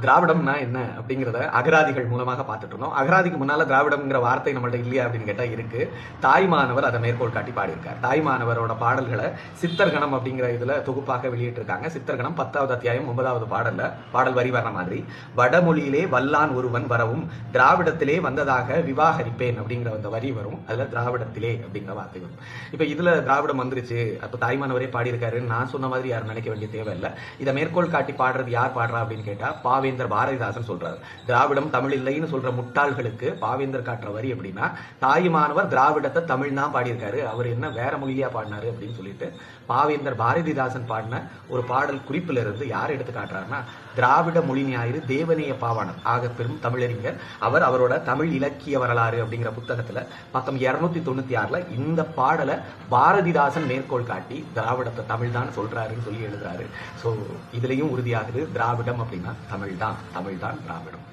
திராவிடம்னா என்ன அப்படிங்கிறத அகராதிகள் மூலமாக பார்த்துட்டு இருந்தோம். அகராதிக்கு முன்னால திராவிடம்ங்கிற வார்த்தை நம்மள்ட்ட இல்லையா அப்படின்னு கேட்டா இருக்கு. தாய்மானவர் அதை மேற்கோள் காட்டி பாடியிருக்கார். தாய்மானவரோட பாடல்களை சித்தர்கணம் அப்படிங்கிற இதுல தொகுப்பாக வெளியிட்டிருக்காங்க. சித்தர்கணம் 10வது அத்தியாயம் 9வது பாடல் வரி வர்ற மாதிரி, வடமொழியிலே வல்லான் ஒருவன் வரவும் திராவிடத்திலே வந்ததாக விவாகரிப்பேன் அப்படிங்கிற அந்த வரி வரும். அதுல திராவிடத்திலே அப்படிங்கிற வார்த்தை வரும். இப்ப இதுல திராவிடம் வந்துருச்சு, அப்ப தாய்மானவரே பாடியிருக்காருன்னு நான் சொன்ன மாதிரி யாரும் நினைக்க வேண்டிய தேவையில்லை. இதை மேற்கோள் காட்டி பாடுறது யார் பாடுறா அப்படின்னு கேட்டா பாவேந்தர் பாரதிதாசன் சொல்றாரு. திராவிடம் தமிழ் இல்லைன்னு சொல்ற முட்டாள்களுக்கு பாவேந்தர் காட்டுற வரி அப்படின்னா, தாயுமானவர் திராவிடத்தை தமிழ் தான் பாடியிருக்காரு, அவர் என்ன வேற மொழியா பாடினாரு அப்படின்னு சொல்லிட்டு பாவேந்தர் பாரதிதாசன் பாடின ஒரு பாடல் குறிப்பில இருந்து யார் எடுத்து காட்டுறாருன்னா, திராவிட மொழி ஞாயிறு தேவநேய பாவாணர் ஆக பெரும் தமிழறிஞர் அவர் அவரோட தமிழ் இலக்கிய வரலாறு அப்படிங்கிற புத்தகத்துல பக்கம் 296 இந்த பாடலை பாரதிதாசன் மேற்கோள் காட்டி திராவிடத்தை தமிழ் தான் சொல்றாருன்னு சொல்லி எழுதுறாரு. சோ இதுலயும் உறுதியாகுது, திராவிடம் அப்படின்னா தமிழ் தான் திராவிடம்.